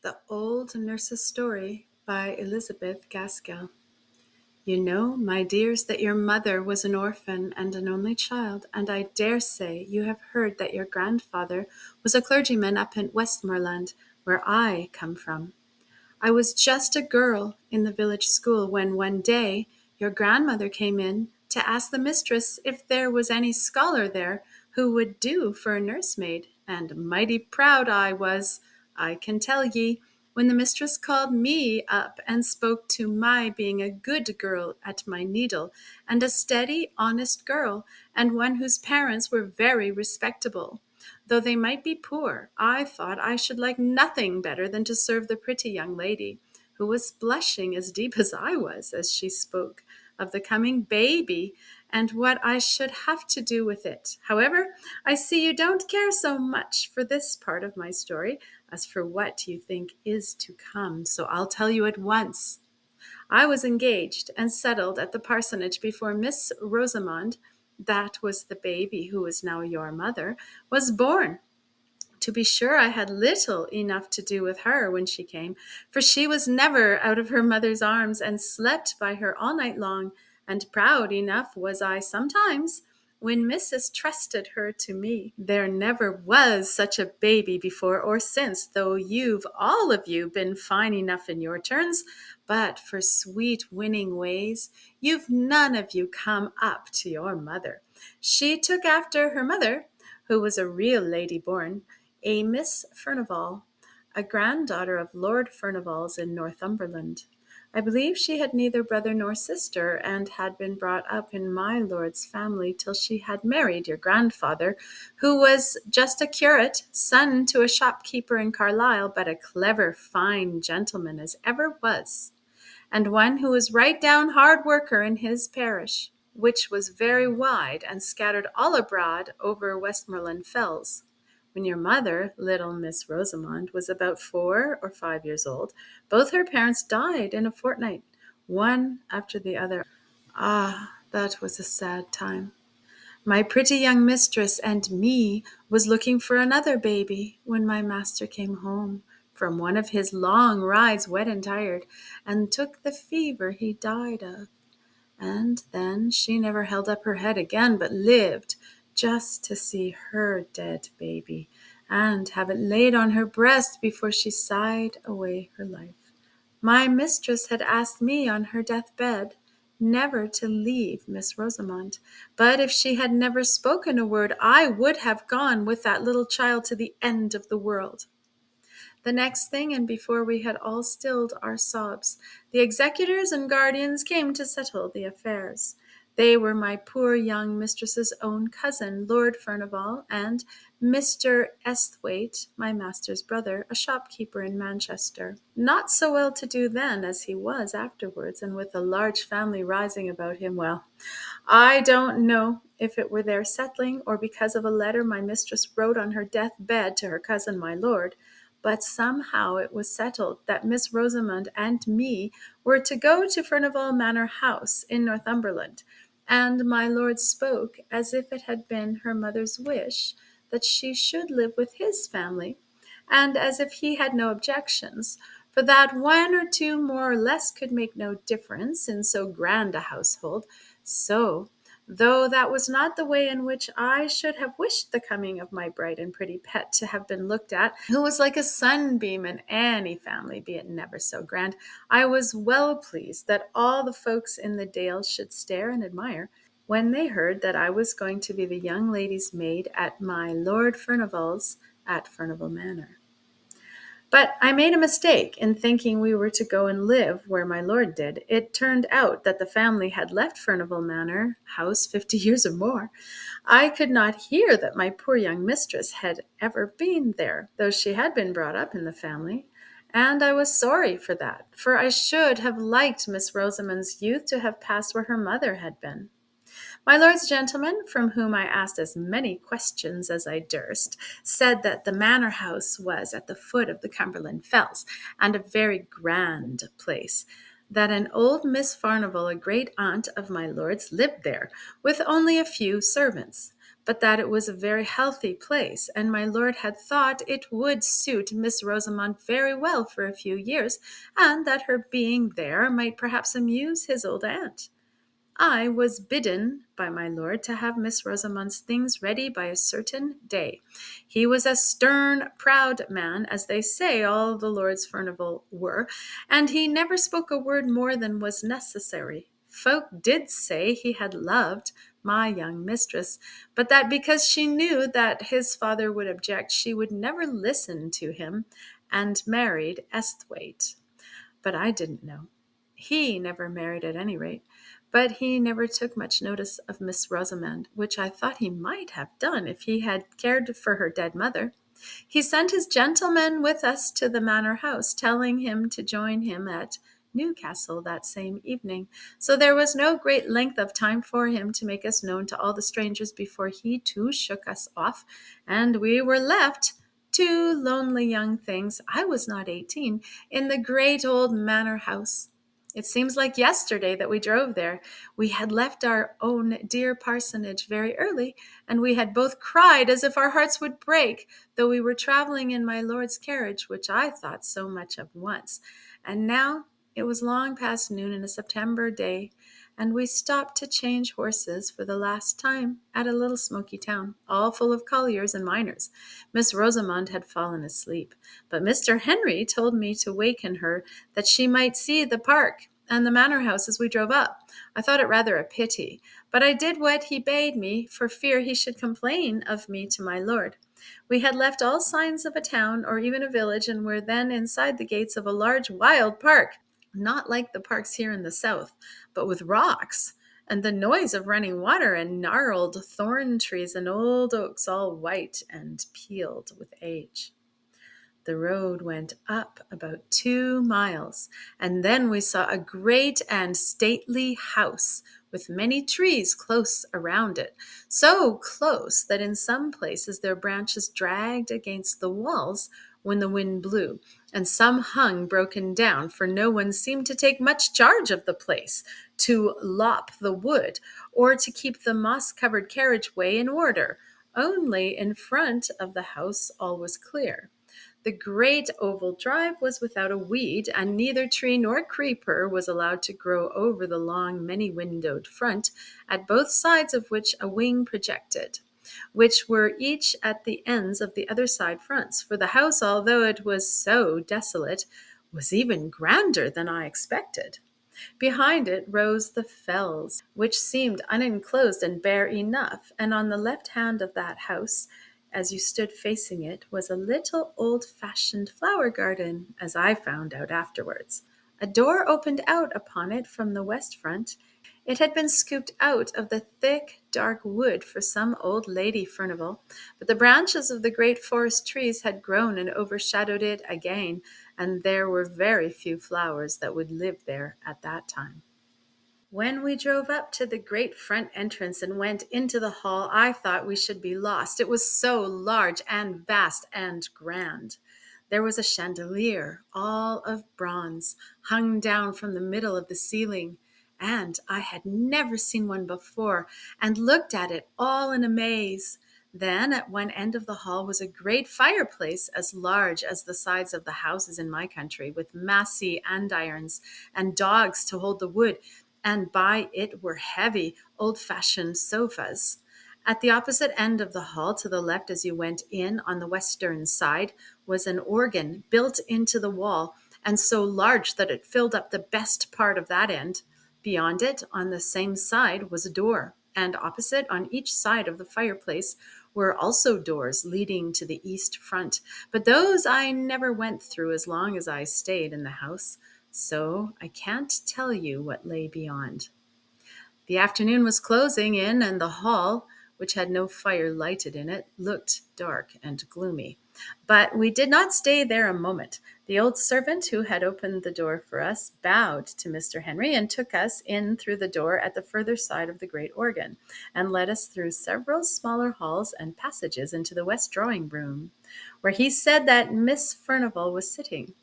The Old Nurse's Story by Elizabeth Gaskell. You know, my dears, that your mother was an orphan and an only child, and I dare say you have heard that your grandfather was a clergyman up in Westmoreland, where I come from. I was just a girl in the village school when one day your grandmother came in to ask the mistress if there was any scholar there who would do for a nursemaid, and mighty proud I was, I can tell ye, when the mistress called me up and spoke to my being a good girl at my needle, and a steady, honest girl, and one whose parents were very respectable. Though they might be poor, I thought I should like nothing better than to serve the pretty young lady, who was blushing as deep as I was as she spoke of the coming baby and what I should have to do with it. However, I see you don't care so much for this part of my story as for what you think is to come, so I'll tell you at once. I was engaged and settled at the parsonage before Miss Rosamond, that was the baby who is now your mother, was born. To be sure, I had little enough to do with her when she came, for she was never out of her mother's arms, and slept by her all night long, and proud enough was I sometimes when missus trusted her to me. There never was such a baby before or since, though you've all of you been fine enough in your turns, but for sweet winning ways you've none of you come up to your mother. She took after her mother, who was a real lady born, a Miss Furnivall, a granddaughter of Lord Furnivall's in Northumberland. I believe she had neither brother nor sister, and had been brought up in my lord's family till she had married your grandfather, who was just a curate, son to a shopkeeper in Carlisle, but a clever, fine gentleman as ever was, and one who was right down hard worker in his parish, which was very wide and scattered all abroad over Westmoreland fells. When your mother, little Miss Rosamond, was about 4 or 5 years old, both her parents died in a fortnight, one after the other. Ah, that was a sad time. My pretty young mistress and me was looking for another baby when my master came home from one of his long rides, wet and tired, and took the fever he died of. And then she never held up her head again, but lived just to see her dead baby and have it laid on her breast before she sighed away her life. My mistress had asked me on her deathbed never to leave Miss Rosamond, but if she had never spoken a word, I would have gone with that little child to the end of the world. The next thing, and before we had all stilled our sobs, the executors and guardians came to settle the affairs. They were my poor young mistress's own cousin, Lord Furnivall, and Mr. Esthwaite, my master's brother, a shopkeeper in Manchester, not so well to do then as he was afterwards, and with a large family rising about him. Well, I don't know if it were their settling, or because of a letter my mistress wrote on her death-bed to her cousin my lord, but somehow it was settled that Miss Rosamond and me were to go to Furnivall Manor House in Northumberland, and my lord spoke as if it had been her mother's wish that she should live with his family, and as if he had no objections, for that one or two more or less could make no difference in so grand a household. So, though that was not the way in which I should have wished the coming of my bright and pretty pet to have been looked at, who was like a sunbeam in any family, be it never so grand, I was well pleased that all the folks in the dale should stare and admire when they heard that I was going to be the young lady's maid at my Lord Furnivall's at Furnivall Manor. But I made a mistake in thinking we were to go and live where my lord did. It turned out that the family had left Furnivall Manor house 50 years or more. I could not hear that my poor young mistress had ever been there, though she had been brought up in the family. And I was sorry for that, for I should have liked Miss Rosamond's youth to have passed where her mother had been. My lord's gentleman, from whom I asked as many questions as I durst, said that the manor house was at the foot of the Cumberland Fells, and a very grand place, that an old Miss Furnivall, a great aunt of my lord's, lived there, with only a few servants, but that it was a very healthy place, and my lord had thought it would suit Miss Rosamond very well for a few years, and that her being there might perhaps amuse his old aunt. I was bidden by my lord to have Miss Rosamond's things ready by a certain day. He was a stern, proud man, as they say all the Lords Furnivall were, and he never spoke a word more than was necessary. Folk did say he had loved my young mistress, but that because she knew that his father would object, she would never listen to him, and married Esthwaite. But I didn't know. He never married at any rate, but he never took much notice of Miss Rosamond, which I thought he might have done if he had cared for her dead mother. He sent his gentleman with us to the manor house, telling him to join him at Newcastle that same evening. So there was no great length of time for him to make us known to all the strangers before he too shook us off, and we were left, two lonely young things, I was not 18, in the great old manor house. It seems like yesterday that we drove there. We had left our own dear parsonage very early, and we had both cried as if our hearts would break, though we were traveling in my lord's carriage, which I thought so much of once. And now it was long past noon in a September day, and we stopped to change horses for the last time at a little smoky town, all full of colliers and miners. Miss Rosamond had fallen asleep, but Mr. Henry told me to waken her, that she might see the park and the manor house as we drove up. I thought it rather a pity, but I did what he bade me, for fear he should complain of me to my lord. We had left all signs of a town or even a village, and were then inside the gates of a large wild park, not like the parks here in the south, but with rocks, and the noise of running water, and gnarled thorn trees, and old oaks all white and peeled with age. The road went up about 2 miles, and then we saw a great and stately house with many trees close around it, so close that in some places their branches dragged against the walls when the wind blew, and some hung broken down, for no one seemed to take much charge of the place, to lop the wood, or to keep the moss-covered carriageway in order. Only in front of the house all was clear. The great oval drive was without a weed, and neither tree nor creeper was allowed to grow over the long, many-windowed front, at both sides of which a wing projected, which were each at the ends of the other side fronts. For the house, although it was so desolate, was even grander than I expected. Behind it rose the fells, which seemed unenclosed and bare enough, and on the left hand of that house, as you stood facing it, was a little old-fashioned flower garden, as I found out afterwards. A door opened out upon it from the west front. It had been scooped out of the thick, dark wood for some old lady Furnivall, but the branches of the great forest trees had grown and overshadowed it again, and there were very few flowers that would live there at that time. When we drove up to the great front entrance and went into the hall, I thought we should be lost. It was so large and vast and grand. There was a chandelier, all of bronze, hung down from the middle of the ceiling, and I had never seen one before, and looked at it all in amaze. Then at one end of the hall was a great fireplace, as large as the sides of the houses in my country, with massy andirons and dogs to hold the wood, and by it were heavy, old-fashioned sofas. At the opposite end of the hall, to the left as you went in on the western side, was an organ built into the wall, and so large that it filled up the best part of that end. Beyond it, on the same side, was a door, and opposite, on each side of the fireplace, were also doors leading to the east front. But those I never went through as long as I stayed in the house, so I can't tell you what lay beyond. The afternoon was closing in, and the hall, which had no fire lighted in it, looked dark and gloomy. But we did not stay there a moment. The old servant who had opened the door for us bowed to Mr. Henry and took us in through the door at the further side of the great organ, and led us through several smaller halls and passages into the west drawing-room, where he said that Miss Furnivall was sitting.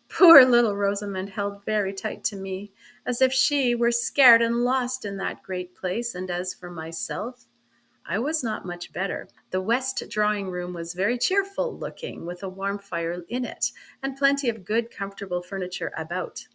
Poor little Rosamond held very tight to me, as if she were scared and lost in that great place, and as for myself, I was not much better. The west drawing room was very cheerful looking, with a warm fire in it, and plenty of good, comfortable furniture about.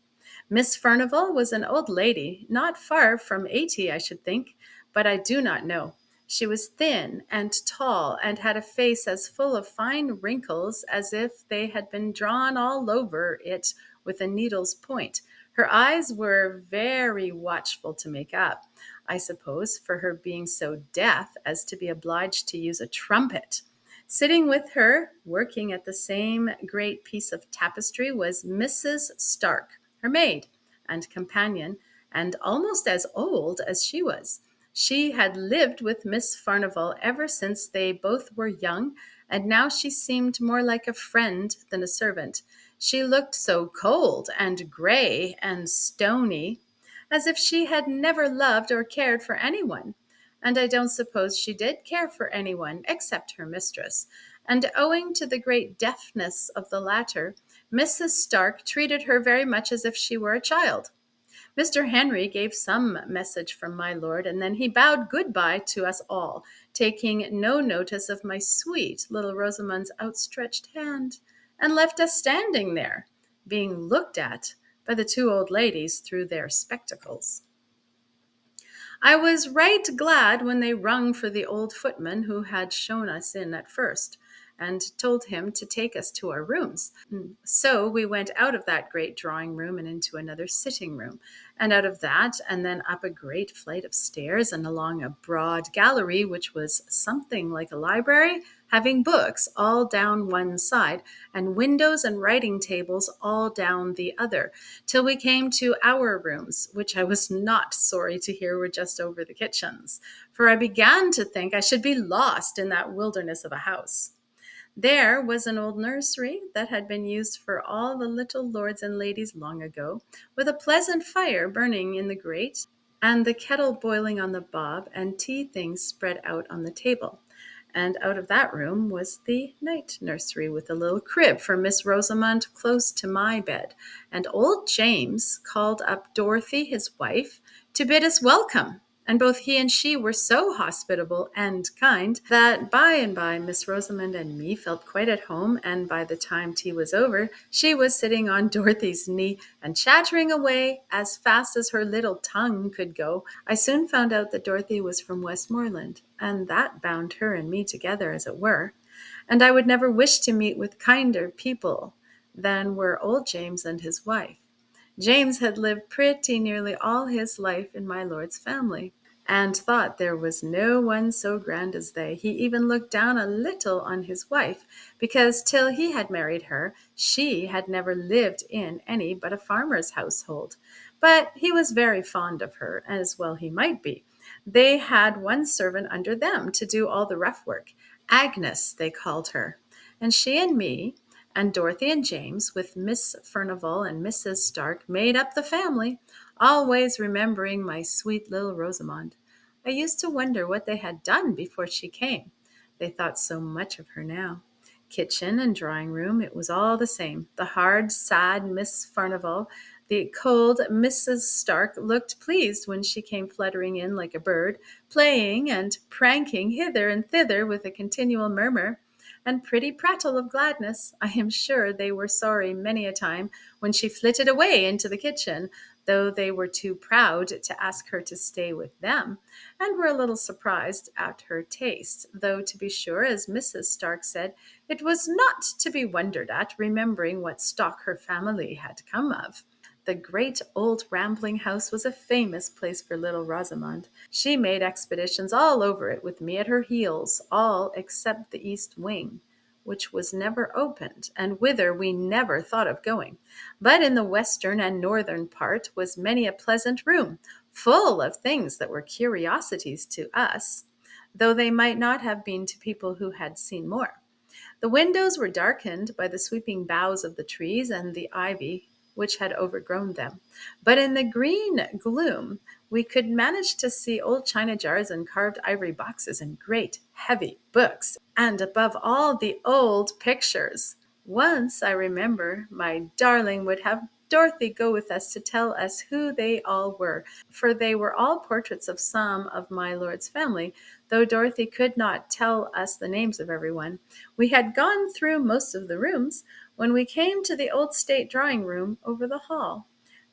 Miss Furnivall was an old lady, not far from 80, I should think, but I do not know. She was thin and tall, and had a face as full of fine wrinkles as if they had been drawn all over it with a needle's point. Her eyes were very watchful to make up, I suppose, for her being so deaf as to be obliged to use a trumpet. Sitting with her, working at the same great piece of tapestry, was Mrs. Stark, her maid and companion, and almost as old as she was. She had lived with Miss Furnivall ever since they both were young, and now she seemed more like a friend than a servant. She looked so cold and gray and stony, as if she had never loved or cared for anyone. And I don't suppose she did care for anyone except her mistress. And owing to the great deafness of the latter, Mrs. Stark treated her very much as if she were a child. Mr. Henry gave some message from my lord, and then he bowed good-bye to us all, taking no notice of my sweet little Rosamond's outstretched hand, and left us standing there, being looked at by the two old ladies through their spectacles. I was right glad when they rung for the old footman who had shown us in at first, and told him to take us to our rooms. So we went out of that great drawing room and into another sitting room, and out of that, and then up a great flight of stairs and along a broad gallery, which was something like a library, having books all down one side, and windows and writing tables all down the other, till we came to our rooms, which I was not sorry to hear were just over the kitchens, for I began to think I should be lost in that wilderness of a house. There was an old nursery that had been used for all the little lords and ladies long ago, with a pleasant fire burning in the grate, and the kettle boiling on the bob, and tea things spread out on the table. And out of that room was the night nursery, with a little crib for Miss Rosamond close to my bed. And old James called up Dorothy, his wife, to bid us welcome. And both he and she were so hospitable and kind that by and by Miss Rosamond and me felt quite at home, and by the time tea was over, she was sitting on Dorothy's knee and chattering away as fast as her little tongue could go. I soon found out that Dorothy was from Westmoreland, and that bound her and me together, as it were. And I would never wish to meet with kinder people than were old James and his wife. James had lived pretty nearly all his life in my lord's family, and thought there was no one so grand as they. He even looked down a little on his wife, because till he had married her, she had never lived in any but a farmer's household. But he was very fond of her, as well he might be. They had one servant under them to do all the rough work. Agnes, they called her. And she and me, and Dorothy and James, with Miss Furnivall and Mrs. Stark, made up the family, always remembering my sweet little Rosamond. I used to wonder what they had done before she came. They thought so much of her now. Kitchen and drawing room, it was all the same. The hard, sad Miss Furnivall, the cold Mrs. Stark, looked pleased when she came fluttering in like a bird, playing and pranking hither and thither with a continual murmur and pretty prattle of gladness. I am sure they were sorry many a time when she flitted away into the kitchen, though they were too proud to ask her to stay with them, and were a little surprised at her taste, though, to be sure, as Mrs. Stark said, it was not to be wondered at, remembering what stock her family had come of. The great old rambling house was a famous place for little Rosamond. She made expeditions all over it with me at her heels, all except the east wing, which was never opened, and whither we never thought of going. But in the western and northern part was many a pleasant room, full of things that were curiosities to us, though they might not have been to people who had seen more. The windows were darkened by the sweeping boughs of the trees and the ivy which had overgrown them. But in the green gloom we could manage to see old china jars and carved ivory boxes and great heavy books, and above all the old pictures. Once, I remember, my darling would have Dorothy go with us to tell us who they all were, for they were all portraits of some of my lord's family, though Dorothy could not tell us the names of everyone. We had gone through most of the rooms when we came to the old state drawing room over the hall,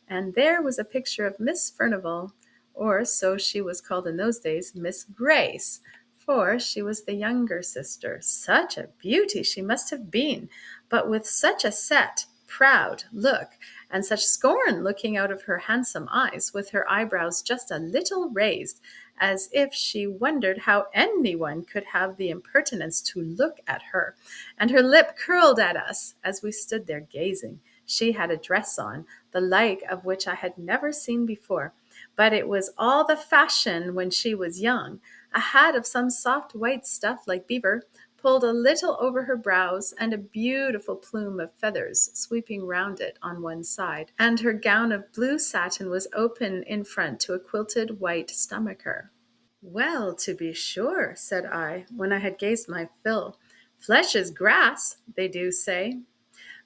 and there was a picture of Miss Furnivall, or so she was called in those days, Miss Grace, for she was the younger sister. Such a beauty she must have been, but with such a set, proud look, and such scorn looking out of her handsome eyes, with her eyebrows just a little raised, as if she wondered how anyone could have the impertinence to look at her, and her lip curled at us as we stood there gazing. She had a dress on, the like of which I had never seen before, but it was all the fashion when she was young. A hat of some soft white stuff like beaver, pulled a little over her brows, and a beautiful plume of feathers sweeping round it on one side, and her gown of blue satin was open in front to a quilted white stomacher. "Well, to be sure," said I, when I had gazed my fill. "Flesh is grass, they do say.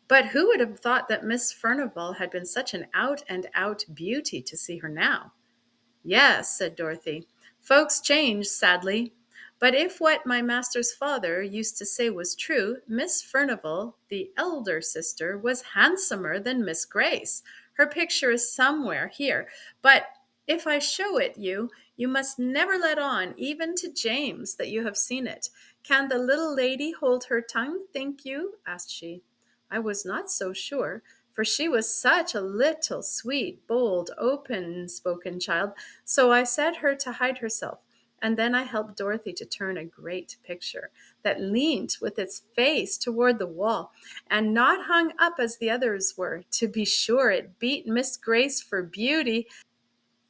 But who would have thought that Miss Furnivall had been such an out-and-out beauty to see her now?" "Yes," said Dorothy, "folks change sadly. But if what my master's father used to say was true, Miss Furnivall, the elder sister, was handsomer than Miss Grace. Her picture is somewhere here, but if I show it you, you must never let on, even to James, that you have seen it. Can the little lady hold her tongue, think you?" asked she. I was not so sure, for she was such a little sweet, bold, open-spoken child, so I set her to hide herself, and then I helped Dorothy to turn a great picture that leaned with its face toward the wall, and not hung up as the others were. To be sure, it beat Miss Grace for beauty,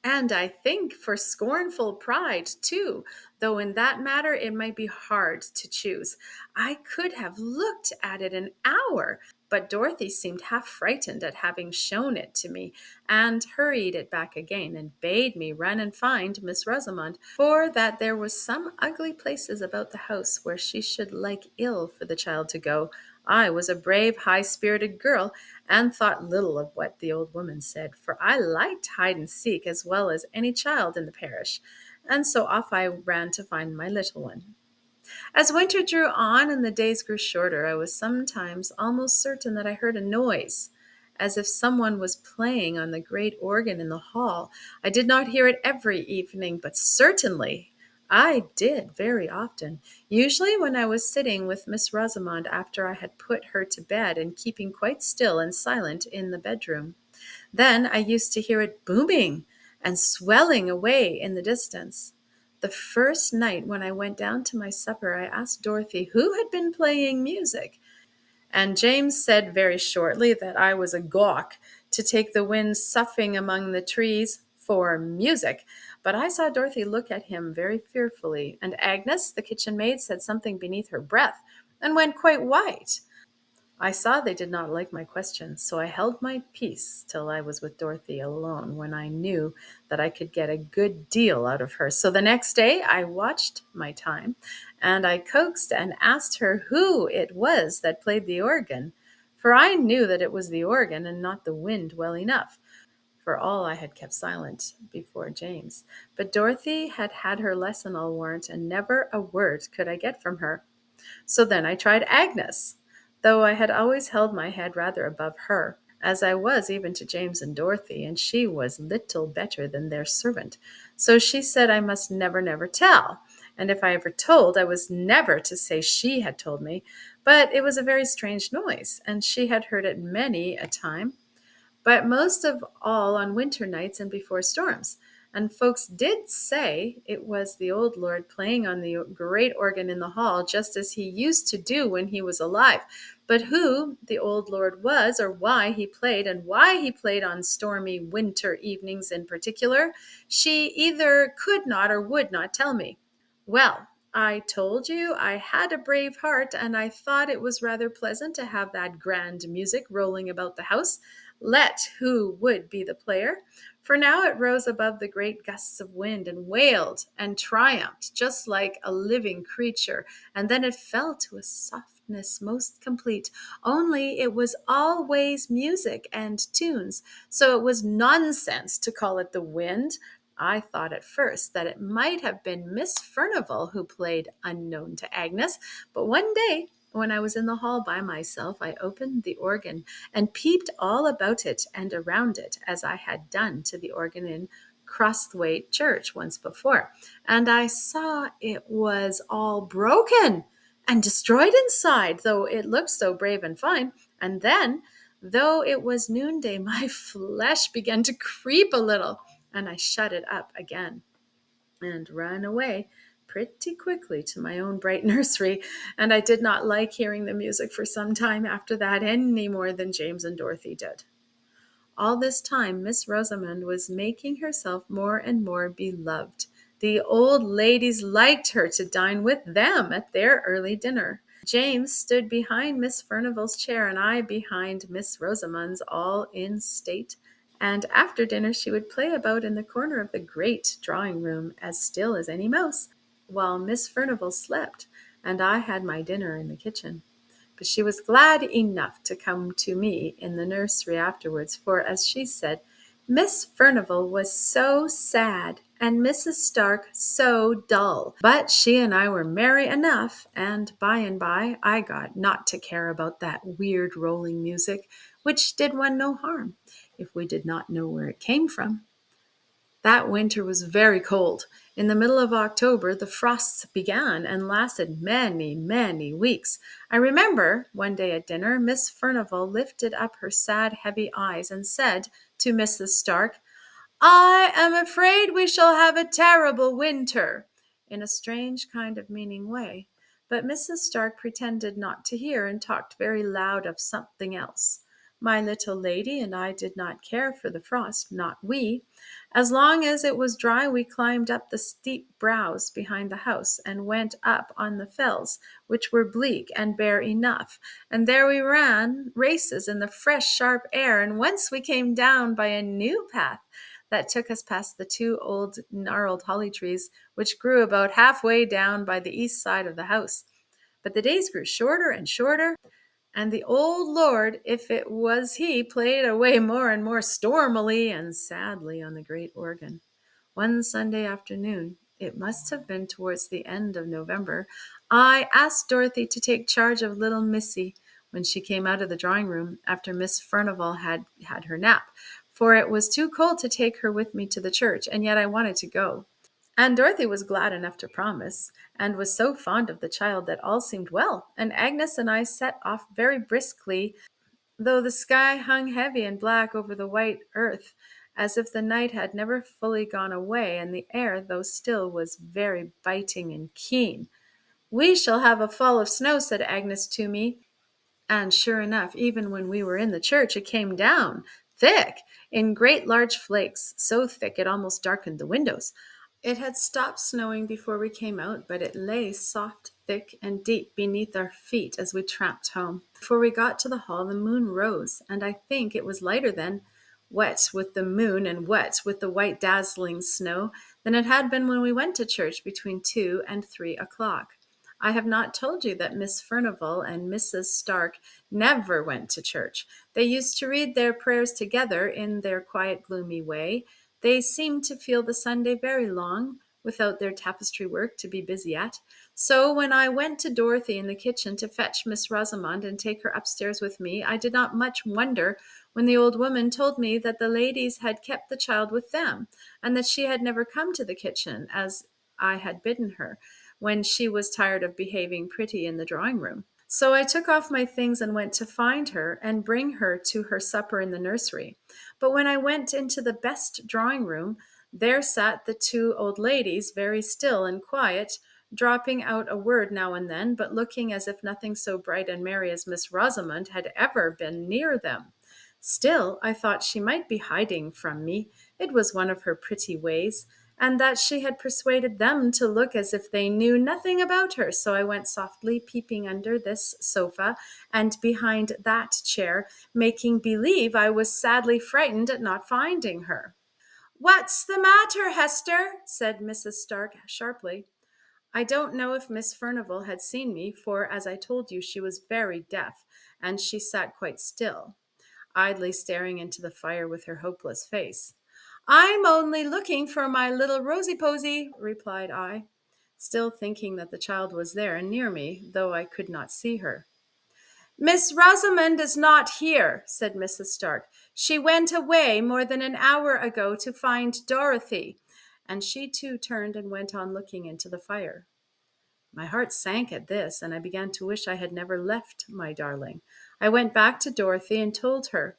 and I think for scornful pride, too, though in that matter it might be hard to choose. I could have looked at it an hour, but Dorothy seemed half frightened at having shown it to me, and hurried it back again, and bade me run and find Miss Rosamond, for that there was some ugly places about the house where she should like ill for the child to go. I was a brave, high-spirited girl, and thought little of what the old woman said, for I liked hide and seek as well as any child in the parish, and so off I ran to find my little one. As winter drew on and the days grew shorter, I was sometimes almost certain that I heard a noise, as if someone was playing on the great organ in the hall. I did not hear it every evening, but certainly I did very often, usually when I was sitting with Miss Rosamond after I had put her to bed and keeping quite still and silent in the bedroom. Then I used to hear it booming and swelling away in the distance. The first night when I went down to my supper, I asked Dorothy who had been playing music, and James said very shortly that I was a gawk to take the wind soughing among the trees for music. But I saw Dorothy look at him very fearfully, and Agnes, the kitchen maid, said something beneath her breath, and went quite white. I saw they did not like my questions, so I held my peace till I was with Dorothy alone, when I knew that I could get a good deal out of her. So the next day I watched my time, and I coaxed and asked her who it was that played the organ, for I knew that it was the organ and not the wind well enough, for all I had kept silent before James. But Dorothy had had her lesson, I'll warrant, and never a word could I get from her. So then I tried Agnes, though I had always held my head rather above her, as I was even to James and Dorothy, and she was little better than their servant. So she said I must never, never tell, and if I ever told, I was never to say she had told me. But it was a very strange noise, and she had heard it many a time, but most of all on winter nights and before storms. And folks did say it was the old lord playing on the great organ in the hall, just as he used to do when he was alive. But who the old lord was, or why he played, and why he played on stormy winter evenings in particular, she either could not or would not tell me. Well, I told you I had a brave heart, and I thought it was rather pleasant to have that grand music rolling about the house, let who would be the player. For now it rose above the great gusts of wind and wailed and triumphed just like a living creature, and then it fell to a softness most complete, only it was always music and tunes, so it was nonsense to call it the wind. I thought at first that it might have been Miss Furnivall who played unknown to Agnes, but one day when I was in the hall by myself, I opened the organ and peeped all about it and around it, as I had done to the organ in Crosthwaite Church once before, and I saw it was all broken and destroyed inside, though it looked so brave and fine. And then, though it was noonday, my flesh began to creep a little, and I shut it up again and ran away pretty quickly to my own bright nursery, and I did not like hearing the music for some time after that any more than James and Dorothy did. All this time, Miss Rosamond was making herself more and more beloved. The old ladies liked her to dine with them at their early dinner. James stood behind Miss Furnivall's chair, and I behind Miss Rosamond's, all in state. And after dinner she would play about in the corner of the great drawing room, as still as any mouse, while Miss Furnivall slept, and I had my dinner in the kitchen. But she was glad enough to come to me in the nursery afterwards, for, as she said, Miss Furnivall was so sad, and Mrs. Stark so dull. But she and I were merry enough, and by I got not to care about that weird rolling music, which did one no harm, if we did not know where it came from. That winter was very cold. In the middle of October, the frosts began and lasted many, many weeks. I remember one day at dinner, Miss Furnivall lifted up her sad, heavy eyes and said to Mrs. Stark, "I am afraid we shall have a terrible winter," in a strange kind of meaning way. But Mrs. Stark pretended not to hear and talked very loud of something else. My little lady and I did not care for the frost, not we. As long as it was dry, we climbed up the steep brows behind the house and went up on the fells, which were bleak and bare enough, and there we ran races in the fresh, sharp air, and once we came down by a new path that took us past the two old gnarled holly trees, which grew about halfway down by the east side of the house. But the days grew shorter and shorter, and the old lord, if it was he, played away more and more stormily and sadly on the great organ. One Sunday afternoon, it must have been towards the end of November, I asked Dorothy to take charge of little Missy when she came out of the drawing room after Miss Furnivall had had her nap, for it was too cold to take her with me to the church, and yet I wanted to go. And Dorothy was glad enough to promise, and was so fond of the child that all seemed well, and Agnes and I set off very briskly, though the sky hung heavy and black over the white earth, as if the night had never fully gone away, and the air, though still, was very biting and keen. "We shall have a fall of snow," said Agnes to me, and sure enough, even when we were in the church, it came down, thick, in great large flakes, so thick it almost darkened the windows. It had stopped snowing before we came out, but it lay soft, thick, and deep beneath our feet as we tramped home. Before we got to the hall, the moon rose, and I think it was lighter then, wet with the moon and wet with the white dazzling snow, than it had been when we went to church between 2 and 3 o'clock. I have not told you that Miss Furnivall and Mrs. Stark never went to church. They used to read their prayers together in their quiet, gloomy way. They seemed to feel the Sunday very long, without their tapestry work to be busy at. So when I went to Dorothy in the kitchen to fetch Miss Rosamond and take her upstairs with me, I did not much wonder when the old woman told me that the ladies had kept the child with them, and that she had never come to the kitchen, as I had bidden her, when she was tired of behaving pretty in the drawing room. So I took off my things and went to find her and bring her to her supper in the nursery. But when I went into the best drawing room, there sat the two old ladies, very still and quiet, dropping out a word now and then, but looking as if nothing so bright and merry as Miss Rosamond had ever been near them. Still, I thought she might be hiding from me. It was one of her pretty ways, and that she had persuaded them to look as if they knew nothing about her. So I went softly peeping under this sofa and behind that chair, making believe I was sadly frightened at not finding her. "What's the matter, Hester?" said Mrs. Stark sharply. I don't know if Miss Furnivall had seen me, for, as I told you, she was very deaf, and she sat quite still, idly staring into the fire with her hopeless face. "I'm only looking for my little Rosy Posy," replied I, still thinking that the child was there and near me, though I could not see her. "Miss Rosamond is not here," said Mrs. Stark. "She went away more than an hour ago to find Dorothy." And she too turned and went on looking into the fire. My heart sank at this, and I began to wish I had never left my darling. I went back to Dorothy and told her.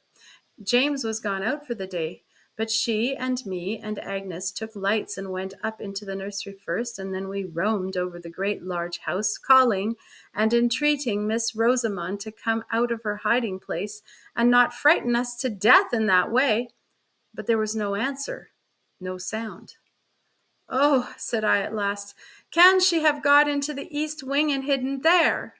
James was gone out for the day, but she and me and Agnes took lights and went up into the nursery first, and then we roamed over the great large house, calling and entreating Miss Rosamond to come out of her hiding place and not frighten us to death in that way. But there was no answer, no sound. "Oh," said I at last, "can she have got into the east wing and hidden there?"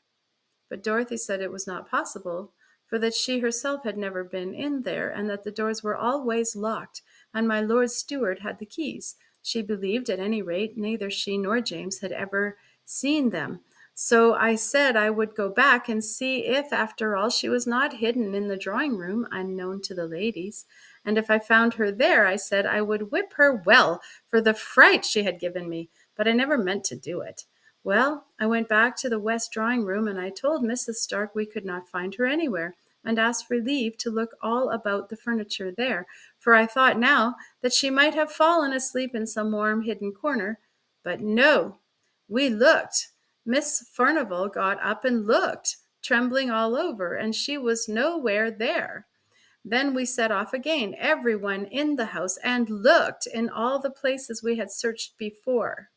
But Dorothy said it was not possible, for that she herself had never been in there, and that the doors were always locked, and my lord's steward had the keys. She believed, at any rate, neither she nor James had ever seen them. So I said I would go back and see if, after all, she was not hidden in the drawing room, unknown to the ladies. And if I found her there, I said I would whip her well for the fright she had given me, but I never meant to do it. Well, I went back to the west drawing room, and I told Mrs. Stark we could not find her anywhere, and asked for leave to look all about the furniture there, for I thought now that she might have fallen asleep in some warm hidden corner. But no, we looked. Miss Furnivall got up and looked, trembling all over, and she was nowhere there. Then we set off again, everyone in the house, and looked in all the places we had searched before.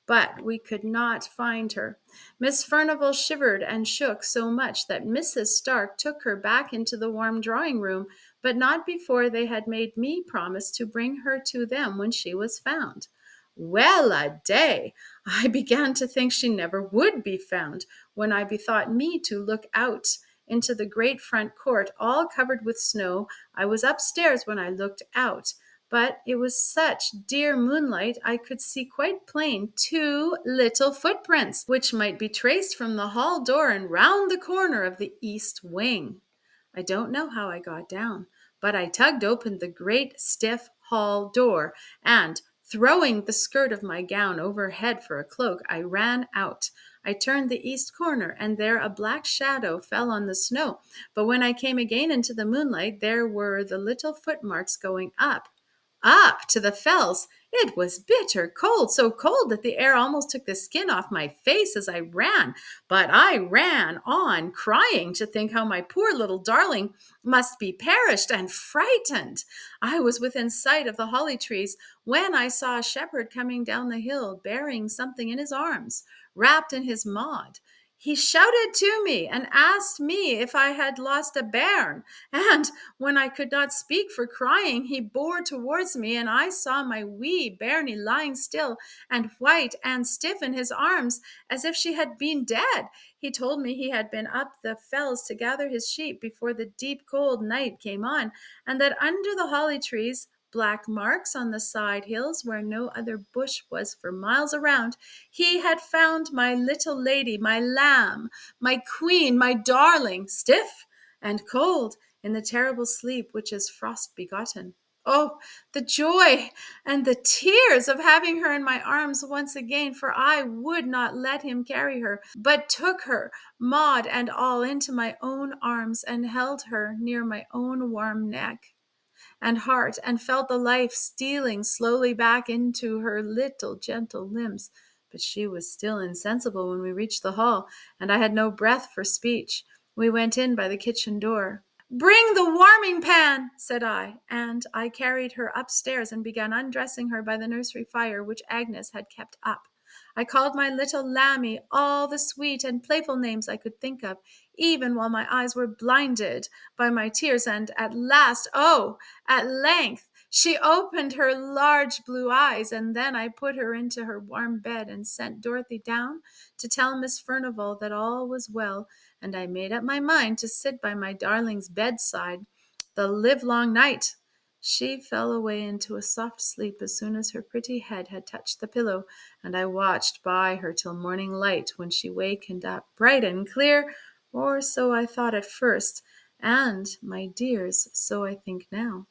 But we could not find her. Miss Furnivall shivered and shook so much that Mrs. Stark took her back into the warm drawing room, but not before they had made me promise to bring her to them when she was found. Well a day! I began to think she never would be found, when I bethought me to look out into the great front court, all covered with snow. I was upstairs when I looked out, but it was such dear moonlight I could see quite plain 2 little footprints, which might be traced from the hall door and round the corner of the east wing. I don't know how I got down, but I tugged open the great stiff hall door, and, throwing the skirt of my gown overhead for a cloak, I ran out. I turned the east corner, and there a black shadow fell on the snow. But when I came again into the moonlight, there were the little footmarks going up to the fells. It was bitter cold, so cold that the air almost took the skin off my face as I ran. But I ran on, crying to think how my poor little darling must be perished and frightened. I was within sight of the holly trees when I saw a shepherd coming down the hill, bearing something in his arms, wrapped in his maud. He shouted to me and asked me if I had lost a bairn, and when I could not speak for crying, he bore towards me, and I saw my wee bairnie lying still and white and stiff in his arms, as if she had been dead. He told me he had been up the fells to gather his sheep before the deep cold night came on, and that under the holly trees, black marks on the side hills where no other bush was for miles around, he had found my little lady, my lamb, my queen, my darling, stiff and cold in the terrible sleep which is frost begotten. Oh, the joy and the tears of having her in my arms once again, for I would not let him carry her, but took her, Maud and all, into my own arms and held her near my own warm neck and heart, and felt the life stealing slowly back into her little gentle limbs. But she was still insensible when we reached the hall, and I had no breath for speech. We went in by the kitchen door. "Bring the warming pan," said I, and I carried her upstairs and began undressing her by the nursery fire which Agnes had kept up. I called my little Lammy all the sweet and playful names I could think of, even while my eyes were blinded by my tears, and at last, oh, at length, She opened her large blue eyes, and then I put her into her warm bed and sent Dorothy down to tell Miss Furnivall that all was well, and I made up my mind to sit by my darling's bedside the livelong night. She fell away into a soft sleep as soon as her pretty head had touched the pillow, and I watched by her till morning light, when she wakened up bright and clear, or so I thought at first, and, my dears, so I think now.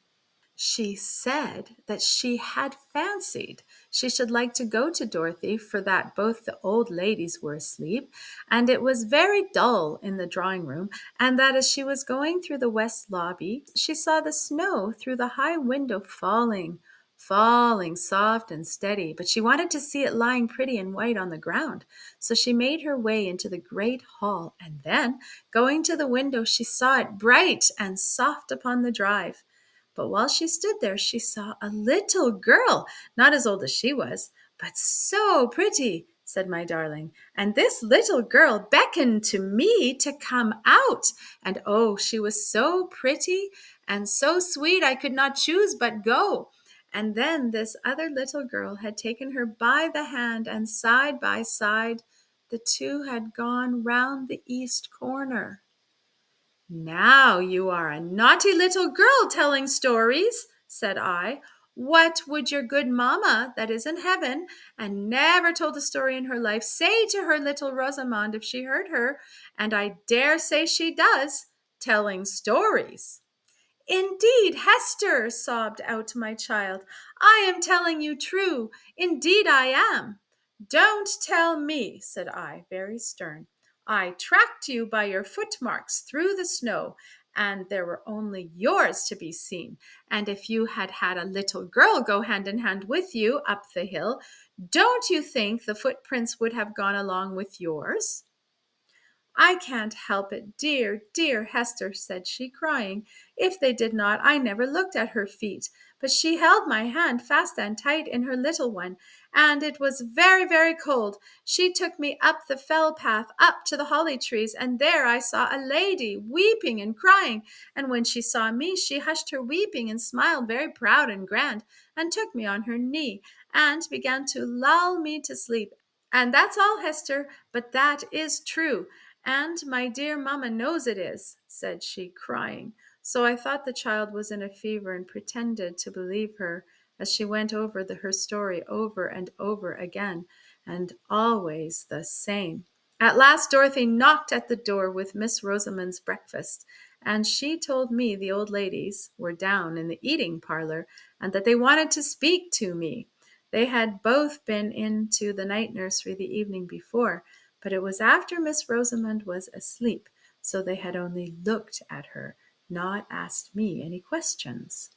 She said that she had fancied she should like to go to Dorothy, for that both the old ladies were asleep, and it was very dull in the drawing room, and that as she was going through the west lobby, she saw the snow through the high window falling soft and steady, but she wanted to see it lying pretty and white on the ground. So she made her way into the great hall, and then, going to the window, she saw it bright and soft upon the drive. But while she stood there, she saw a little girl, not as old as she was, but so pretty, said my darling. And this little girl beckoned to me to come out. And oh, she was so pretty and so sweet, I could not choose but go. And then this other little girl had taken her by the hand, and side by side, the two had gone round the east corner. "Now you are a naughty little girl telling stories," said I. "What would your good mamma, that is in heaven, and never told a story in her life, say to her little Rosamond if she heard her? And I dare say she does, telling stories." "Indeed, Hester," sobbed out my child, "I am telling you true. Indeed, I am." "Don't tell me," said I, very stern. "I tracked you by your footmarks through the snow, and there were only yours to be seen. And if you had had a little girl go hand in hand with you up the hill, don't you think the footprints would have gone along with yours?" "I can't help it, dear, dear Hester," said she, crying. "If they did not, I never looked at her feet. But she held my hand fast and tight in her little one, and it was very, very cold. She took me up the fell path, up to the holly trees, and there I saw a lady weeping and crying. And when she saw me, she hushed her weeping and smiled very proud and grand, and took me on her knee, and began to lull me to sleep. And that's all, Hester, but that is true. And my dear mamma knows it is," said she, crying. So I thought the child was in a fever, and pretended to believe her, as she went over her story over and over again, and always the same. At last Dorothy knocked at the door with Miss Rosamond's breakfast, and she told me the old ladies were down in the eating parlor, and that they wanted to speak to me. They had both been into the night nursery the evening before, but it was after Miss Rosamond was asleep, so they had only looked at her, not asked me any questions.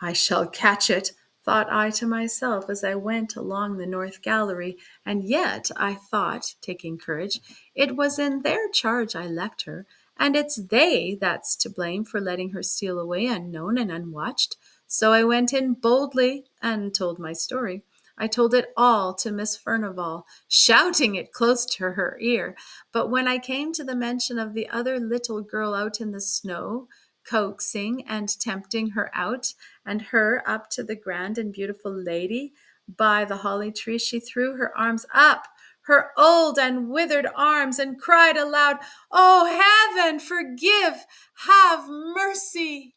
"I shall catch it," thought I to myself as I went along the north gallery, and yet, I thought, taking courage, it was in their charge I left her, and it's they that's to blame for letting her steal away unknown and unwatched. So I went in boldly and told my story. I told it all to Miss Furnivall, shouting it close to her ear. But when I came to the mention of the other little girl out in the snow, coaxing and tempting her out, and her up to the grand and beautiful lady by the holly tree, she threw her arms up, her old and withered arms, and cried aloud, "Oh, heaven, forgive! Have mercy!"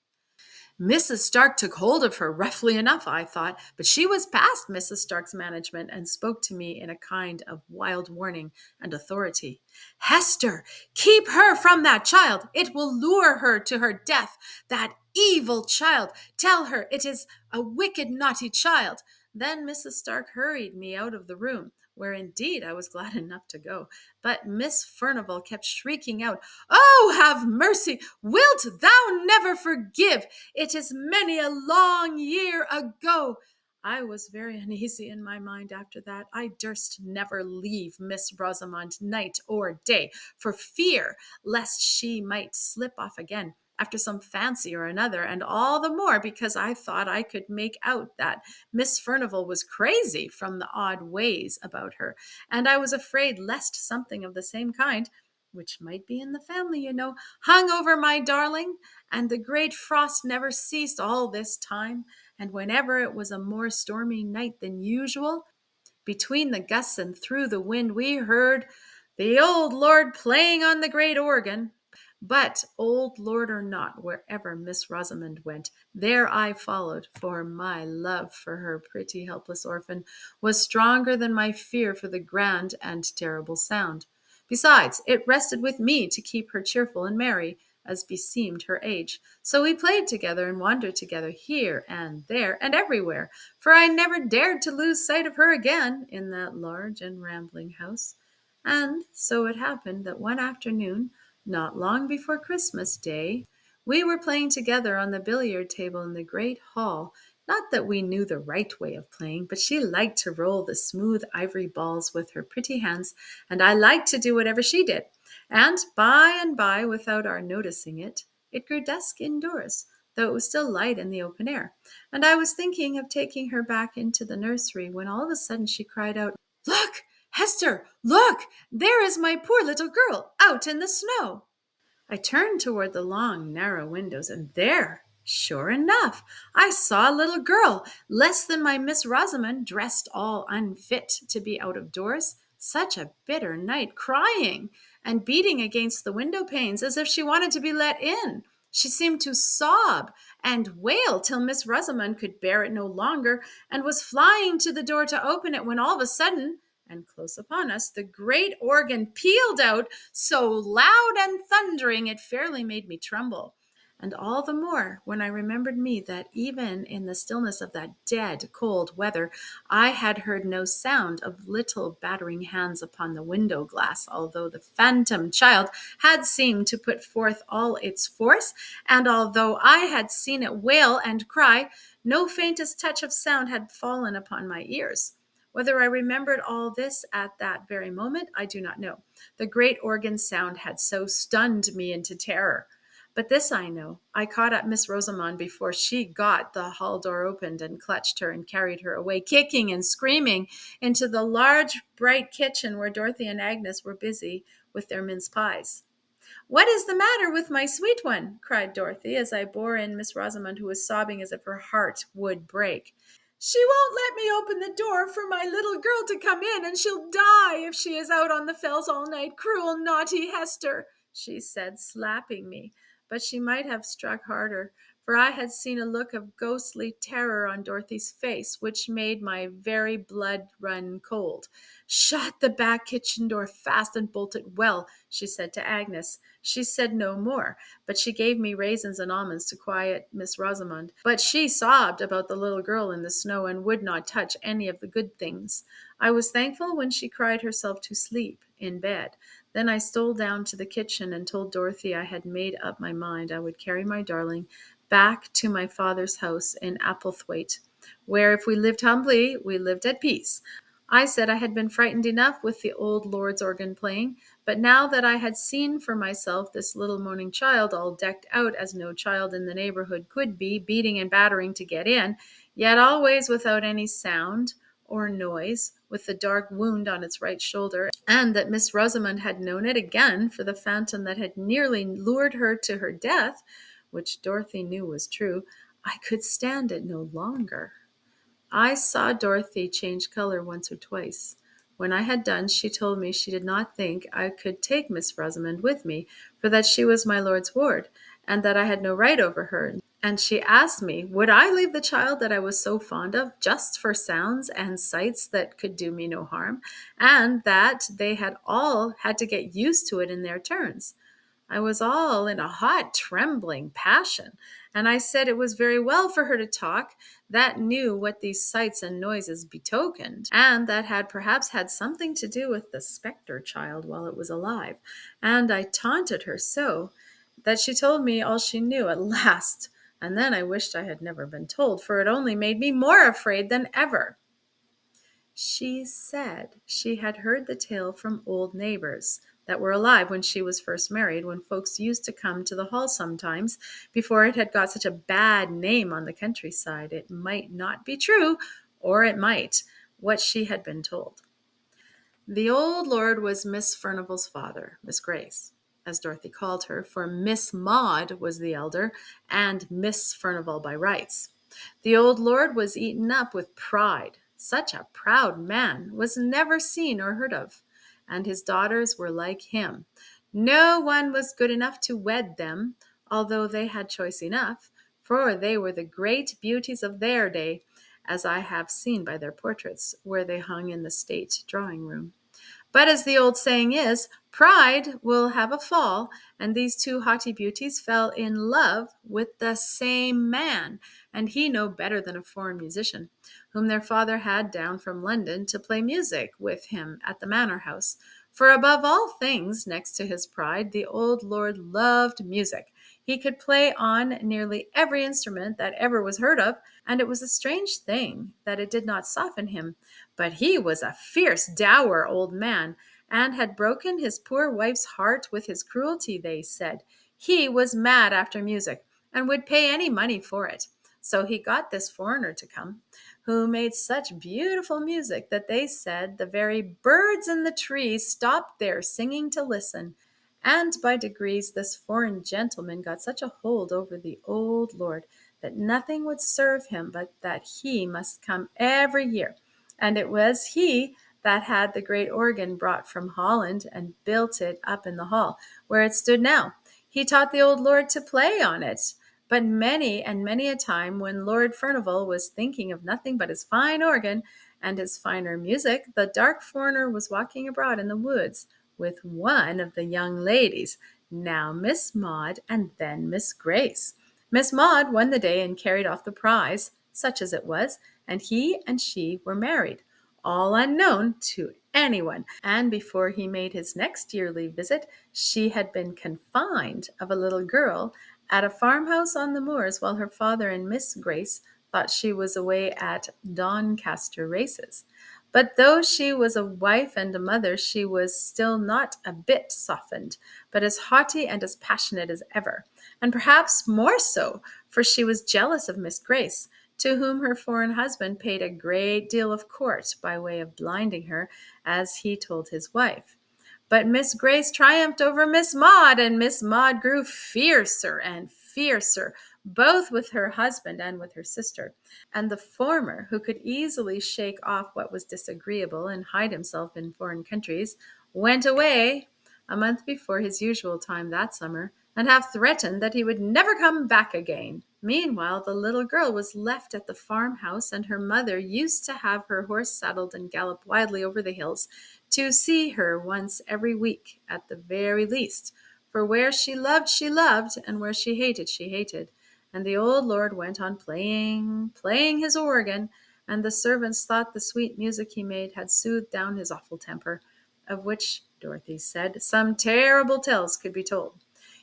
Mrs. Stark took hold of her roughly enough, I thought, but she was past Mrs. Stark's management, and spoke to me in a kind of wild warning and authority. "Hester, keep her from that child. It will lure her to her death. That evil child. Tell her it is a wicked, naughty child." Then Mrs. Stark hurried me out of the room, where indeed I was glad enough to go. But Miss Furnivall kept shrieking out, "Oh, have mercy! Wilt thou never forgive? It is many a long year ago." I was very uneasy in my mind after that. I durst never leave Miss Rosamond night or day, for fear lest she might slip off again after some fancy or another, and all the more because I thought I could make out that Miss Furnivall was crazy from the odd ways about her, and I was afraid lest something of the same kind which might be in the family, hung over my darling, and the great frost never ceased all this time, and whenever it was a more stormy night than usual, between the gusts and through the wind, we heard the old lord playing on the great organ. But, old lord or not, wherever Miss Rosamond went, there I followed, for my love for her pretty helpless orphan was stronger than my fear for the grand and terrible sound. Besides, it rested with me to keep her cheerful and merry, as beseemed her age. So we played together and wandered together here and there and everywhere, for I never dared to lose sight of her again in that large and rambling house. And so it happened that one afternoon, not long before Christmas Day, we were playing together on the billiard table in the great hall. Not that we knew the right way of playing, but she liked to roll the smooth ivory balls with her pretty hands, and I liked to do whatever she did. And by, without our noticing it, it grew dusk indoors, though it was still light in the open air. And I was thinking of taking her back into the nursery when all of a sudden she cried out, "Look, Hester, look! There is my poor little girl out in the snow." I turned toward the long, narrow windows, and there, sure enough, I saw a little girl, less than my Miss Rosamond, dressed all unfit to be out of doors, such a bitter night, crying and beating against the window panes as if she wanted to be let in. She seemed to sob and wail till Miss Rosamond could bear it no longer, and was flying to the door to open it when all of a sudden, and close upon us, the great organ pealed out so loud and thundering it fairly made me tremble. And all the more when I remembered me that even in the stillness of that dead cold weather, I had heard no sound of little battering hands upon the window glass, although the phantom child had seemed to put forth all its force, and although I had seen it wail and cry, no faintest touch of sound had fallen upon my ears. Whether I remembered all this at that very moment, I do not know. The great organ sound had so stunned me into terror. But this I know, I caught up Miss Rosamond before she got the hall door opened, and clutched her and carried her away, kicking and screaming, into the large, bright kitchen where Dorothy and Agnes were busy with their mince pies. "What is the matter with my sweet one?" cried Dorothy, as I bore in Miss Rosamond, who was sobbing as if her heart would break. "She won't let me open the door for my little girl to come in, and she'll die if she is out on the fells all night. Cruel, naughty Hester," she said, slapping me. But she might have struck harder, for I had seen a look of ghostly terror on Dorothy's face, which made my very blood run cold. "Shut the back kitchen door fast and bolt it well," she said to Agnes. She said no more, but she gave me raisins and almonds to quiet Miss Rosamond. But she sobbed about the little girl in the snow, and would not touch any of the good things. I was thankful when she cried herself to sleep in bed. Then I stole down to the kitchen and told Dorothy I had made up my mind I would carry my darling back to my father's house in Applethwaite, where if we lived humbly, we lived at peace. I said I had been frightened enough with the old lord's organ playing, but now that I had seen for myself this little moaning child, all decked out as no child in the neighborhood could be, beating and battering to get in, yet always without any sound or noise, with the dark wound on its right shoulder, and that Miss Rosamond had known it again for the phantom that had nearly lured her to her death, which Dorothy knew was true, I could stand it no longer. I saw Dorothy change color once or twice. When I had done, she told me she did not think I could take Miss Rosamond with me, for that she was my lord's ward, and that I had no right over her. And she asked me, would I leave the child that I was so fond of, just for sounds and sights that could do me no harm, and that they had all had to get used to it in their turns. I was all in a hot, trembling passion, and I said it was very well for her to talk, that knew what these sights and noises betokened, and that had perhaps had something to do with the spectre child while it was alive. And I taunted her so that she told me all she knew at last, and then I wished I had never been told, for it only made me more afraid than ever. She said she had heard the tale from old neighbors that were alive when she was first married, when folks used to come to the hall sometimes, before it had got such a bad name on the countryside. It might not be true, or it might, what she had been told. The old lord was Miss Furnival's father, Miss Grace, as Dorothy called her, for Miss Maud was the elder, and Miss Furnival by rights. The old lord was eaten up with pride. Such a proud man was never seen or heard of, and his daughters were like him. No one was good enough to wed them, although they had choice enough, for they were the great beauties of their day, as I have seen by their portraits, where they hung in the state drawing room. But as the old saying is, pride will have a fall, and these two haughty beauties fell in love with the same man, and he no better than a foreign musician, whom their father had down from London to play music with him at the manor house. For above all things, next to his pride, the old lord loved music. He could play on nearly every instrument that ever was heard of, and it was a strange thing that it did not soften him. But he was a fierce, dour old man, and had broken his poor wife's heart with his cruelty, they said. He was mad after music, and would pay any money for it. So he got this foreigner to come, who made such beautiful music that they said the very birds in the trees stopped their singing to listen. And by degrees, this foreign gentleman got such a hold over the old lord that nothing would serve him but that he must come every year. And it was he that had the great organ brought from Holland and built it up in the hall, where it stood now. He taught the old lord to play on it. But many and many a time, when Lord Furnival was thinking of nothing but his fine organ and his finer music, the dark foreigner was walking abroad in the woods with one of the young ladies, now Miss Maud and then Miss Grace. Miss Maud won the day and carried off the prize, such as it was, and he and she were married, all unknown to anyone. And before he made his next yearly visit, she had been confined of a little girl at a farmhouse on the moors, while her father and Miss Grace thought she was away at Doncaster races. But though she was a wife and a mother, she was still not a bit softened, but as haughty and as passionate as ever, and perhaps more so, for she was jealous of Miss Grace, to whom her foreign husband paid a great deal of court by way of blinding her, as he told his wife. But Miss Grace triumphed over Miss Maud, and Miss Maud grew fiercer and fiercer, both with her husband and with her sister. And the former, who could easily shake off what was disagreeable and hide himself in foreign countries, went away a month before his usual time that summer, and half threatened that he would never come back again. Meanwhile, the little girl was left at the farmhouse, and her mother used to have her horse saddled and gallop wildly over the hills to see her once every week at the very least. For where she loved, and where she hated, she hated. And the old lord went on playing his organ, and the servants thought the sweet music he made had soothed down his awful temper, of which, Dorothy said, some terrible tales could be told.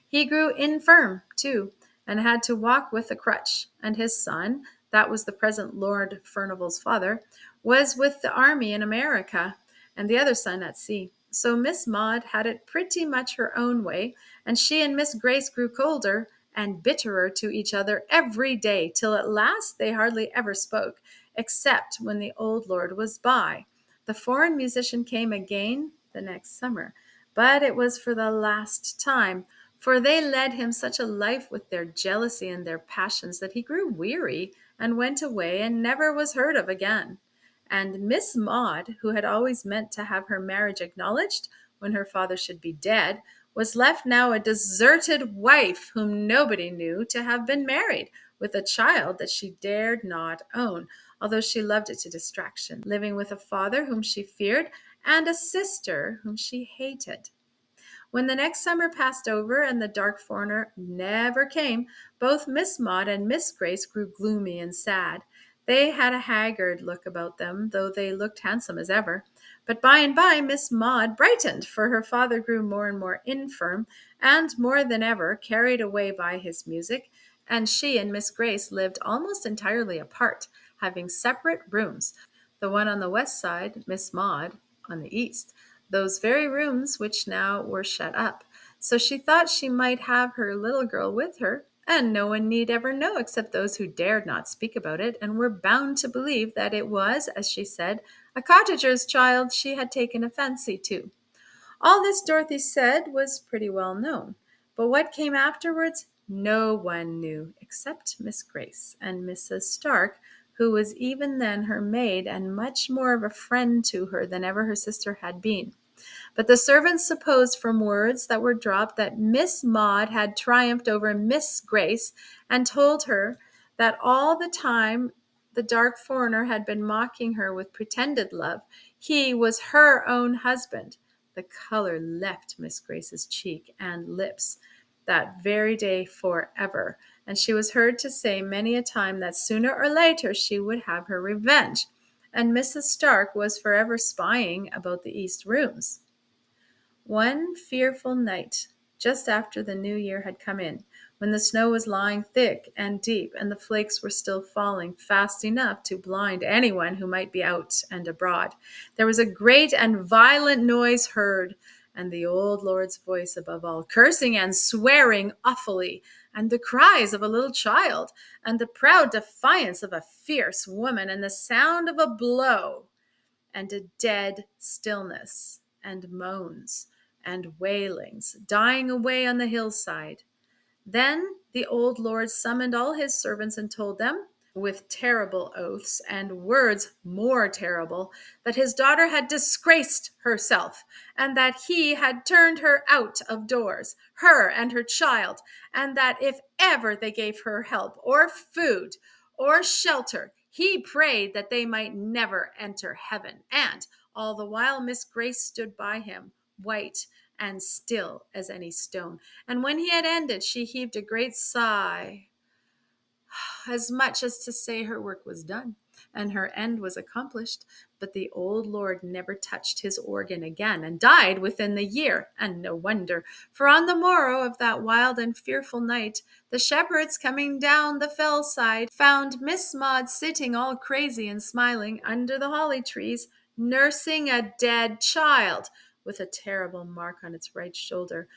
He grew infirm, too, and had to walk with a crutch, and his son, that was the present Lord Furnival's father, was with the army in America, and the other son at sea. So Miss Maud had it pretty much her own way, and she and Miss Grace grew colder and bitterer to each other every day, till at last they hardly ever spoke, except when the old lord was by. The foreign musician came again the next summer, but it was for the last time, for they led him such a life with their jealousy and their passions that he grew weary and went away and never was heard of again. And Miss Maud, who had always meant to have her marriage acknowledged when her father should be dead, was left now a deserted wife whom nobody knew to have been married, with a child that she dared not own, although she loved it to distraction, living with a father whom she feared and a sister whom she hated. When the next summer passed over and the dark foreigner never came, both Miss Maud and Miss Grace grew gloomy and sad. They had a haggard look about them, though they looked handsome as ever. But by and by Miss Maud brightened, for her father grew more and more infirm, and more than ever carried away by his music, and she and Miss Grace lived almost entirely apart, having separate rooms, the one on the west side, Miss Maud on the east, those very rooms which now were shut up. So she thought she might have her little girl with her, and no one need ever know except those who dared not speak about it and were bound to believe that it was, as she said, a cottager's child she had taken a fancy to. All this, Dorothy said, was pretty well known, but what came afterwards no one knew except Miss Grace and Mrs. Stark, who was even then her maid and much more of a friend to her than ever her sister had been. But the servants supposed from words that were dropped that Miss Maud had triumphed over Miss Grace, and told her that all the time the dark foreigner had been mocking her with pretended love, he was her own husband. The color left Miss Grace's cheek and lips that very day forever, and she was heard to say many a time that sooner or later she would have her revenge, and Mrs. Stark was forever spying about the east rooms. One fearful night, just after the new year had come in, when the snow was lying thick and deep and the flakes were still falling fast enough to blind anyone who might be out and abroad, there was a great and violent noise heard, and the old lord's voice above all, cursing and swearing awfully, and the cries of a little child, and the proud defiance of a fierce woman, and the sound of a blow, and a dead stillness, and moans, and wailings dying away on the hillside. Then the old lord summoned all his servants and told them, with terrible oaths and words more terrible, that his daughter had disgraced herself, and that he had turned her out of doors, her and her child, and that if ever they gave her help or food or shelter, he prayed that they might never enter heaven. And all the while Miss Grace stood by him, white and still as any stone. And when he had ended, she heaved a great sigh, as much as to say her work was done and her end was accomplished. But the old lord never touched his organ again, and died within the year, and no wonder, for on the morrow of that wild and fearful night, the shepherds coming down the fell side found Miss Maud sitting all crazy and smiling under the holly trees, nursing a dead child with a terrible mark on its right shoulder.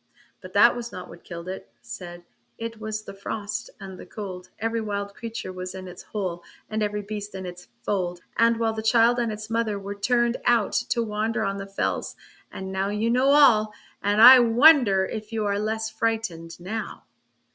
But that was not what killed it, said. It was the frost and the cold. Every wild creature was in its hole, and every beast in its fold. And while the child and its mother were turned out to wander on the fells. And now you know all, and I wonder if you are less frightened now.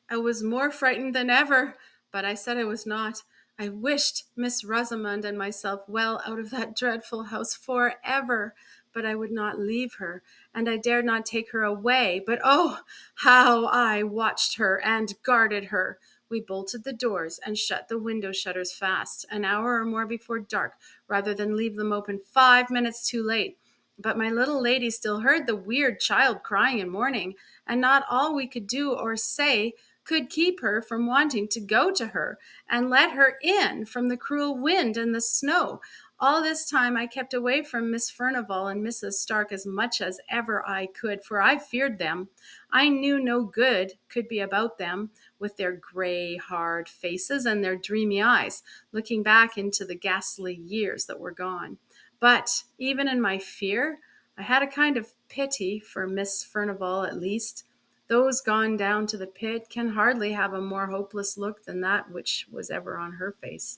I was more frightened than ever, but I said I was not. I wished Miss Rosamond and myself well out of that dreadful house forever, but I would not leave her, and I dared not take her away. But oh, how I watched her and guarded her! We bolted the doors and shut the window shutters fast, an hour or more before dark, rather than leave them open 5 minutes too late. But my little lady still heard the weird child crying and mourning, and not all we could do or say could keep her from wanting to go to her and let her in from the cruel wind and the snow. All this time I kept away from Miss Furnivall and Mrs. Stark as much as ever I could, for I feared them. I knew no good could be about them, with their gray, hard faces and their dreamy eyes, looking back into the ghastly years that were gone. But even in my fear, I had a kind of pity for Miss Furnivall at least. Those gone down to the pit can hardly have a more hopeless look than that which was ever on her face.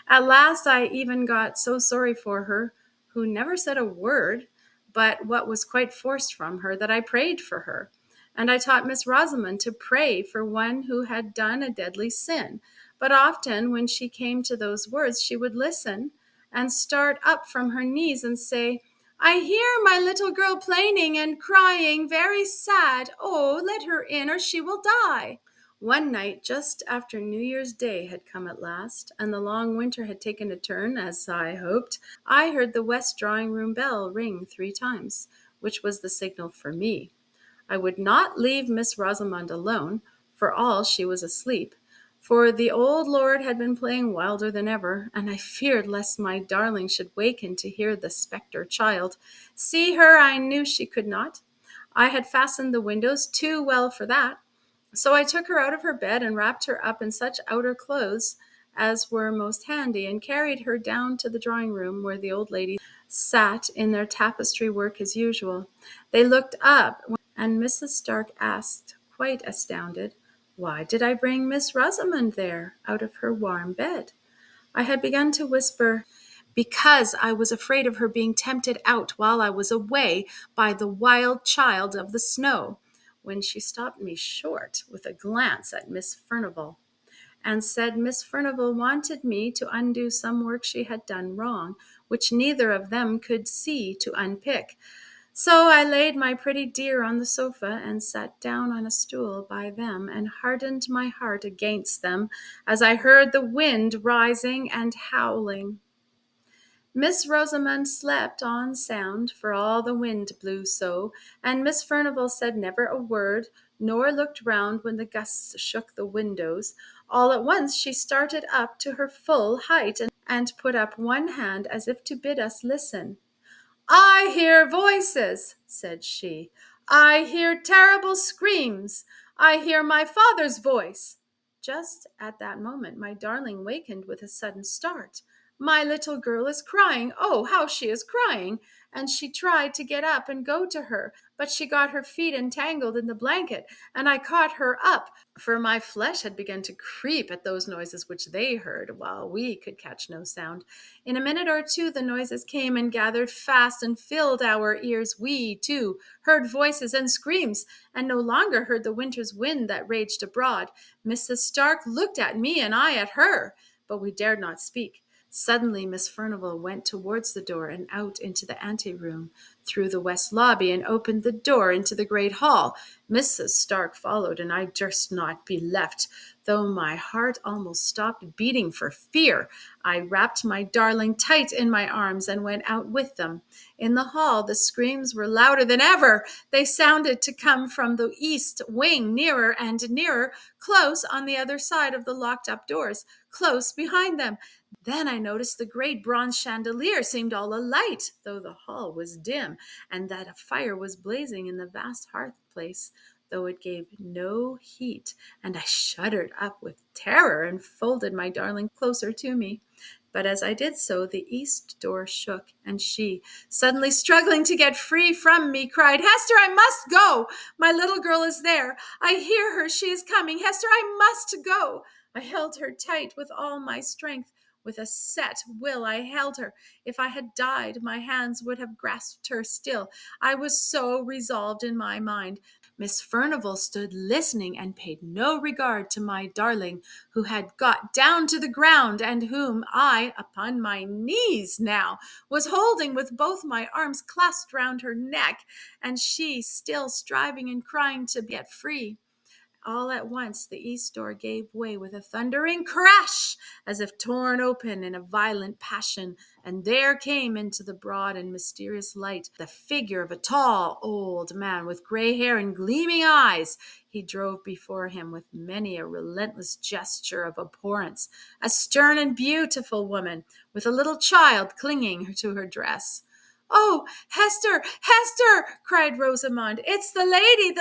At last I even got so sorry for her, who never said a word, but what was quite forced from her, that I prayed for her. And I taught Miss Rosamond to pray for one who had done a deadly sin. But often when she came to those words, she would listen and start up from her knees and say, I hear my little girl plaining and crying very sad. Oh, let her in, or she will die. One night, just after New Year's Day had come at last, and the long winter had taken a turn, as I hoped, I heard the west drawing-room bell ring 3 times, which was the signal for me. I would not leave Miss Rosamond alone, for all she was asleep, for the old lord had been playing wilder than ever, and I feared lest my darling should waken to hear the spectre child. See her I knew she could not. I had fastened the windows too well for that. So I took her out of her bed and wrapped her up in such outer clothes as were most handy, and carried her down to the drawing-room, where the old ladies sat in their tapestry work as usual. They looked up, and Mrs. Stark asked, quite astounded, Why did I bring Miss Rosamond there out of her warm bed? I had begun to whisper, because I was afraid of her being tempted out while I was away by the wild child of the snow, when she stopped me short with a glance at Miss Furnivall, and said Miss Furnivall wanted me to undo some work she had done wrong, which neither of them could see to unpick. So I laid my pretty dear on the sofa and sat down on a stool by them and hardened my heart against them as I heard the wind rising and howling. Miss Rosamond slept on sound, for all the wind blew so, and Miss Furnivall said never a word, nor looked round when the gusts shook the windows. All at once she started up to her full height and put up one hand as if to bid us listen. "I hear voices," said she. "I hear terrible screams. I hear my father's voice." Just at that moment my darling wakened with a sudden start. "My little girl is crying. Oh, how she is crying!" And she tried to get up and go to her, but she got her feet entangled in the blanket, and I caught her up, for my flesh had begun to creep at those noises which they heard, while we could catch no sound. In a minute or two the noises came and gathered fast and filled our ears. We, too, heard voices and screams, and no longer heard the winter's wind that raged abroad. Mrs. Stark looked at me and I at her, but we dared not speak. Suddenly Miss Furnivall went towards the door and out into the anteroom, through the west lobby, and opened the door into the great hall. Mrs. Stark followed, and I durst not be left, though my heart almost stopped beating for fear. I wrapped my darling tight in my arms and went out with them. In the hall the screams were louder than ever. They sounded to come from the east wing, nearer and nearer, close on the other side of the locked-up doors, close behind them. Then I noticed the great bronze chandelier seemed all alight, though the hall was dim, and that a fire was blazing in the vast hearth-place, though it gave no heat, and I shuddered up with terror and folded my darling closer to me. But as I did so, the east door shook, and she, suddenly struggling to get free from me, cried, "Hester, I must go! My little girl is there. I hear her. She is coming. Hester, I must go!" I held her tight with all my strength. With a set will I held her. If I had died, my hands would have grasped her still. I was so resolved in my mind. Miss Furnivall stood listening and paid no regard to my darling, who had got down to the ground, and whom I, upon my knees now, was holding with both my arms clasped round her neck, and she still striving and crying to get free. All at once the east door gave way with a thundering crash, as if torn open in a violent passion, and there came into the broad and mysterious light the figure of a tall old man with gray hair and gleaming eyes. He drove before him with many a relentless gesture of abhorrence a stern and beautiful woman with a little child clinging to her dress. "Oh, Hester, Hester!" cried Rosamond. "It's the lady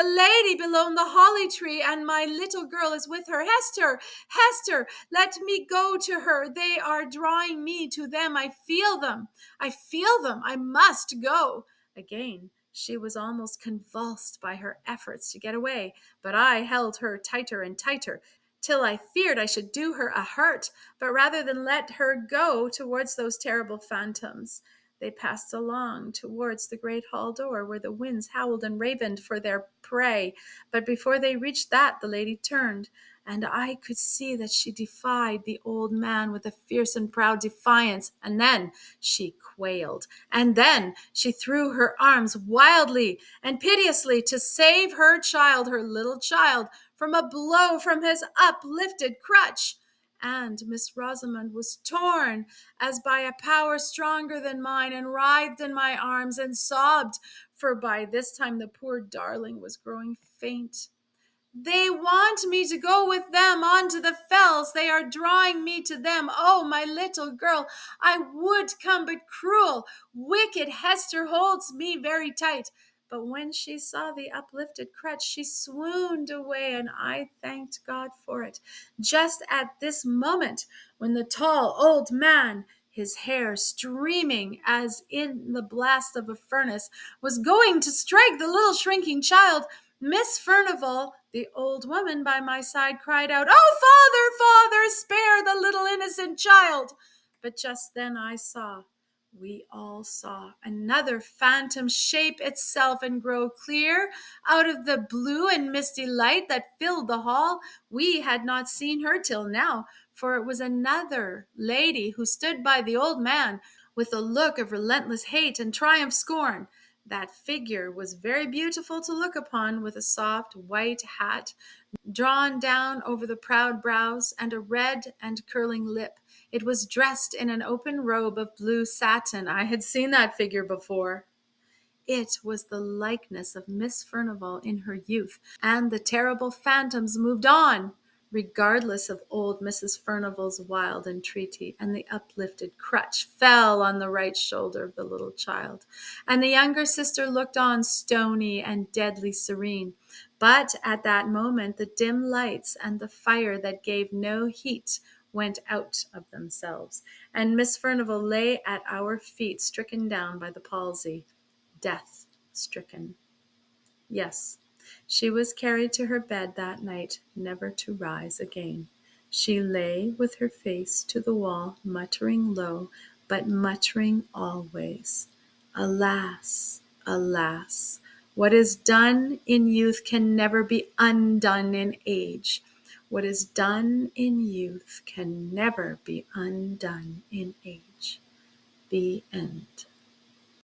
below the holly tree, and my little girl is with her. Hester, Hester, let me go to her. They are drawing me to them. I feel them. I must go." Again, she was almost convulsed by her efforts to get away, but I held her tighter and tighter, till I feared I should do her a hurt, but rather than let her go towards those terrible phantoms. They passed along towards the great hall door, where the winds howled and ravened for their prey. But before they reached that, the lady turned, and I could see that she defied the old man with a fierce and proud defiance. And then she quailed, and then she threw her arms wildly and piteously to save her child, her little child, from a blow from his uplifted crutch. And Miss Rosamond was torn as by a power stronger than mine, and writhed in my arms and sobbed, for by this time the poor darling was growing faint. "They want me to go with them on to the fells. They are drawing me to them. Oh, my little girl, I would come, but cruel, wicked Hester holds me very tight." But when she saw the uplifted crutch, she swooned away, and I thanked God for it. Just at this moment, when the tall old man, his hair streaming as in the blast of a furnace, was going to strike the little shrinking child, Miss Furnivall The old woman by my side cried out, "Oh, father, father, spare the little innocent child!" But just then we all saw, another phantom shape itself and grow clear out of the blue and misty light that filled the hall. We had not seen her till now, for it was another lady who stood by the old man with a look of relentless hate and triumph scorn. That figure was very beautiful to look upon, with a soft white hat drawn down over the proud brows, and a red and curling lip. It was dressed in an open robe of blue satin. I had seen that figure before. It was the likeness of Miss Furnivall in her youth, and the terrible phantoms moved on, regardless of old Mrs. Furnivall's wild entreaty, and the uplifted crutch fell on the right shoulder of the little child, and the younger sister looked on stony and deadly serene. But at that moment the dim lights and the fire that gave no heat went out of themselves, and Miss Furnivall lay at our feet, stricken down by the palsy, death stricken. Yes, she was carried to her bed that night, never to rise again. She lay with her face to the wall, muttering low, but muttering always, "Alas, alas, what is done in youth can never be undone in age. What is done in youth can never be undone in age." The end.